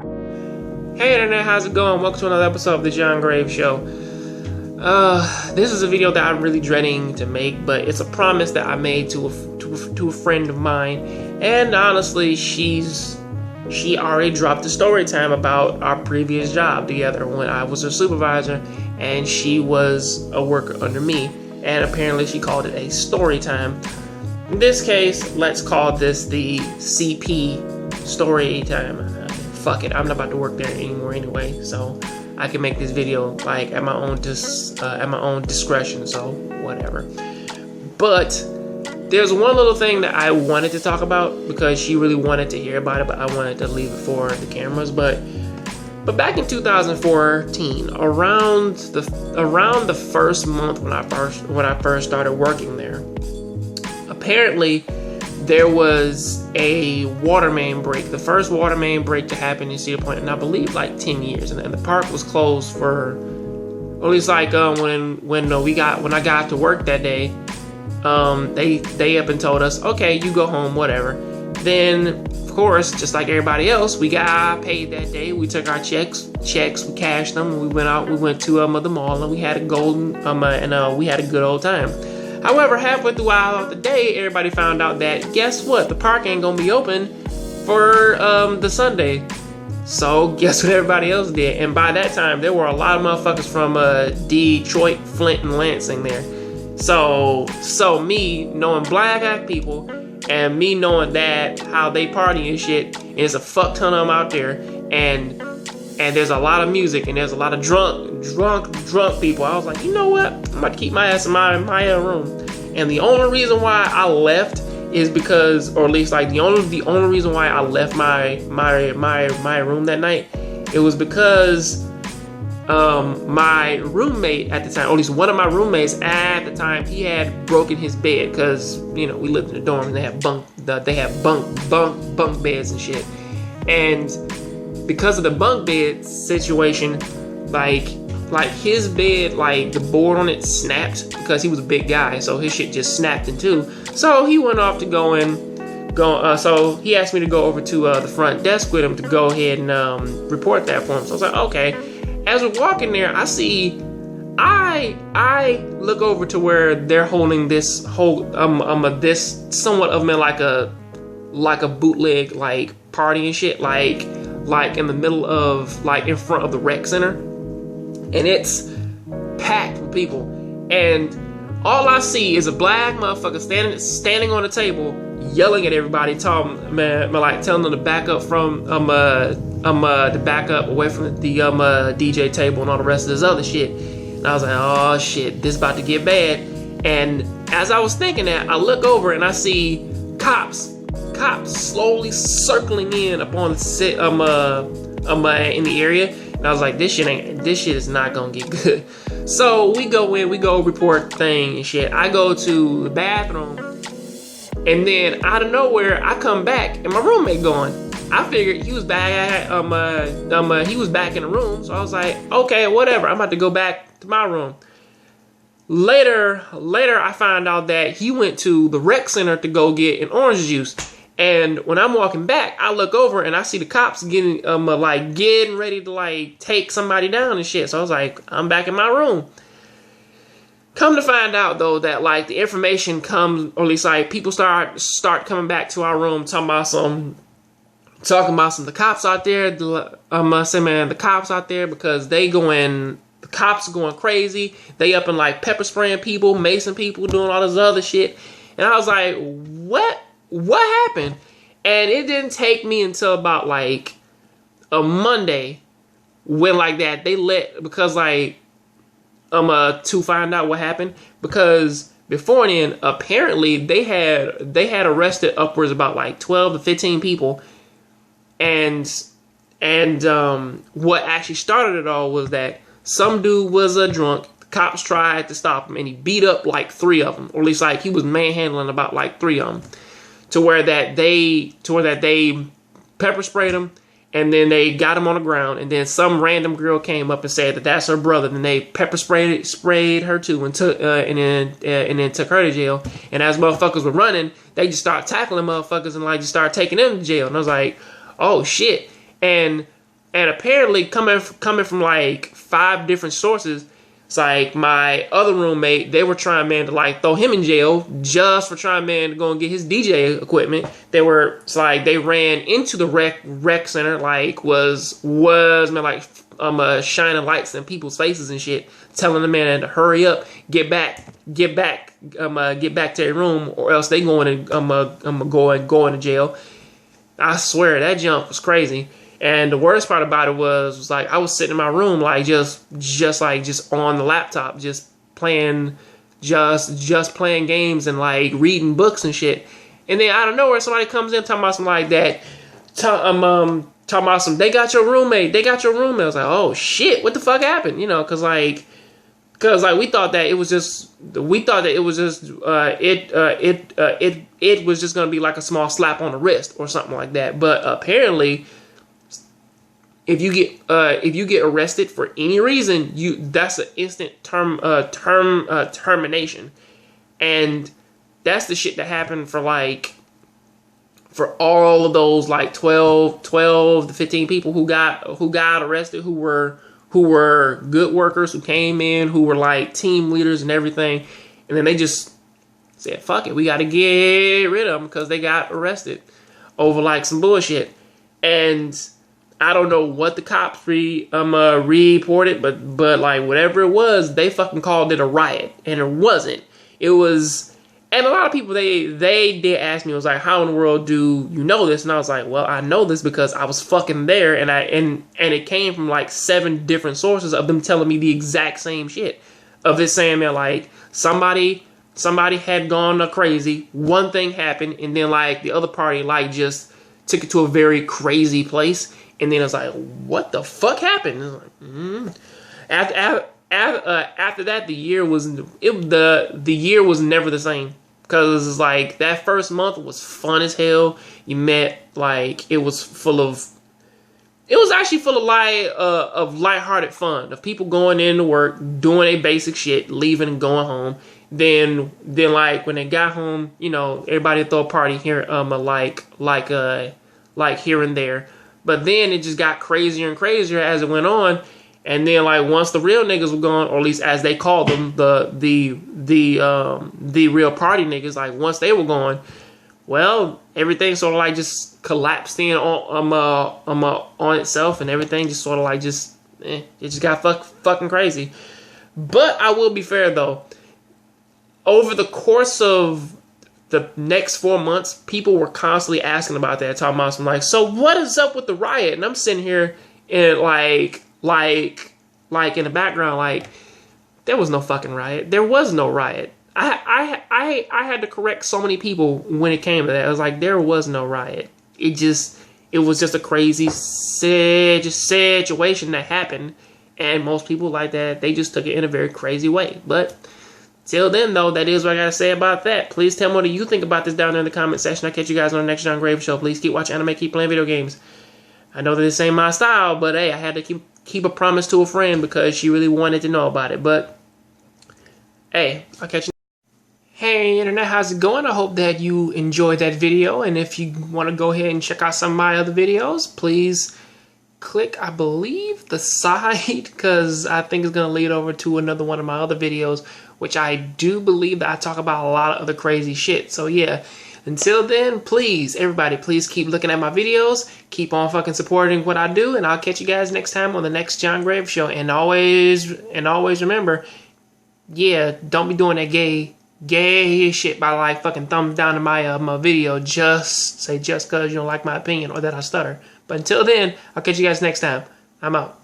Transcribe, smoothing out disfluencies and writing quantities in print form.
Hey internet, how's it going? Welcome to another episode of the John Graves Show. This is a video that I'm really dreading to make, but it's a promise that I made to a friend of mine, and honestly, she already dropped the story time about our previous job together when I was her supervisor and she was a worker under me, and apparently she called it a story time. In this case, let's call this the CP story time. Fuck it, I'm not about to work there anymore anyway, so I can make this video like at my own discretion, so whatever. But there's one little thing that I wanted to talk about because she really wanted to hear about it, but I wanted to leave it for the cameras. But back in 2014, around the first month when I first started working there, apparently there was a water main break, the first water main break to happen in Cedar Point, and I believe like 10 years, and the park was closed for, or at least like when I got to work that day, they up and told us, okay, you go home, whatever. Then of course, just like everybody else, we got paid that day. We took our checks, we cashed them, we went out, we went to the mall, and we had a we had a good old time. However, halfway throughout the day, everybody found out that, guess what? The park ain't gonna be open for the Sunday. So guess what everybody else did? And by that time, there were a lot of motherfuckers from Detroit, Flint, and Lansing there. So me knowing black people and me knowing that how they party and shit, and there's a fuck ton of them out there, and there's a lot of music, and there's a lot of drunk people. I was like, you know what? I'm about to keep my ass in my room. And the only reason why I left is because, or at least like the only reason why I left my room that night, it was because my roommate at the time, or at least one of my roommates at the time, he had broken his bed because, you know, we lived in a dorm and they have bunk beds and shit. And because of the bunk bed situation, like his bed, like the board on it snapped because he was a big guy, so his shit just snapped in two. So he went off to so he asked me to go over to the front desk with him to go ahead and report that for him. So I was like, okay. As we're walking there, I look over to where they're holding this whole this somewhat of like a bootleg like party and shit, like in the middle of, like in front of the rec center, and it's packed with people, and all I see is a black motherfucker standing on the table yelling at everybody, telling them to back up from to back up away from the DJ table and all the rest of this other shit. And I was like, oh shit, this about to get bad. And as I was thinking that, I look over and I see cops slowly circling in upon the set in the area, and I was like, this shit is not gonna get good. So we go report thing and shit. I go to the bathroom, and then out of nowhere I come back and my roommate gone. I figured he was back he was back in the room, so I was like, okay, whatever, I'm about to go back to my room. Later I find out that he went to the rec center to go get an orange juice. And when I'm walking back, I look over and I see the cops getting ready to like take somebody down and shit. So I was like, I'm back in my room. Come to find out though that like the information comes, or at least like people start coming back to our room talking about some the cops out there. The cops out there because the cops are going crazy. They up and like pepper spraying people, macing people, doing all this other shit. And I was like, what happened? And it didn't take me until about like a Monday when like that they because like to find out what happened, because before then apparently they had arrested upwards about like 12 to 15 people, and what actually started it all was that some dude was a drunk. The cops tried to stop him and he beat up like 3 of them, or at least like he was manhandling about like 3 of them. To where that they pepper sprayed him, and then they got him on the ground, and then some random girl came up and said that that's her brother, and they pepper sprayed her too, and then took her to jail. And as motherfuckers were running, they just started tackling motherfuckers and like just started taking them to jail. And I was like, oh shit. And And apparently coming from like 5 different sources, it's like my other roommate, they were trying, man, to like throw him in jail just for trying, man, to go and get his DJ equipment. It's like they ran into the rec center, like was man, like shining lights in people's faces and shit, telling the man to hurry up, get back to your room, or else they going to go into jail. I swear that jump was crazy. And the worst part about it was like I was sitting in my room, like just on the laptop, just playing games and like reading books and shit. And then out of nowhere, somebody comes in talking about something like that. Talking about some, they got your roommate. I was like, oh shit, what the fuck happened? You know, cause we thought that it was just it was just gonna be like a small slap on the wrist or something like that. But apparently, if you get arrested for any reason, that's an instant termination, and that's the shit that happened for all of those like 12 to 15 people who got arrested, who were good workers, who came in, who were like team leaders and everything, and then they just said, fuck it, we got to get rid of them because they got arrested over like some bullshit. And I don't know what the cops reported, but like whatever it was, they fucking called it a riot, and it wasn't. It was. And a lot of people, they did ask me, it was like, how in the world do you know this? And I was like, well, I know this because I was fucking there, and it came from like 7 different sources of them telling me the exact same shit. Of it saying that like somebody had gone crazy, one thing happened, and then like the other party like just took it to a very crazy place, and then it was like, what the fuck happened? And it was like, after that, the year was never the same. Because it's like that first month was fun as hell. You met like it was actually full of lighthearted fun, of people going into work, doing a basic shit, leaving and going home. Then like when they got home, you know, everybody throw a party here, like here and there. But then it just got crazier and crazier as it went on. And then, like, once the real niggas were gone, or at least as they called them, the real party niggas, like, once they were gone, well, everything sort of like just collapsed in on itself, and everything just sort of like it just got fucking crazy. But I will be fair though, over the course of the next 4 months, people were constantly asking about that, talking about some like, so what is up with the riot? And I'm sitting here and like in the background, like, there was no fucking riot. There was no riot. I had to correct so many people when it came to that. I was like, there was no riot. It was just a crazy situation that happened, and most people like that, they just took it in a very crazy way. But till then, though, that is what I gotta say about that. Please tell me what you think about this down there in the comment section. I'll catch you guys on the next John Graves show. Please keep watching anime, keep playing video games. I know that this ain't my style, but hey, I had to keep a promise to a friend because she really wanted to know about it. But hey, I'll catch you. Hey internet, how's it going? I hope that you enjoyed that video, and if you want to go ahead and check out some of my other videos, please click, I believe, the side, because I think it's going to lead over to another one of my other videos, which I do believe that I talk about a lot of other crazy shit. So yeah, until then, please, everybody, please keep looking at my videos, keep on fucking supporting what I do, and I'll catch you guys next time on the next John Graves show. And always remember, yeah, don't be doing that gay shit by like fucking thumbs down to my my video just because you don't like my opinion or that I stutter. But until then, I'll catch you guys next time. I'm out.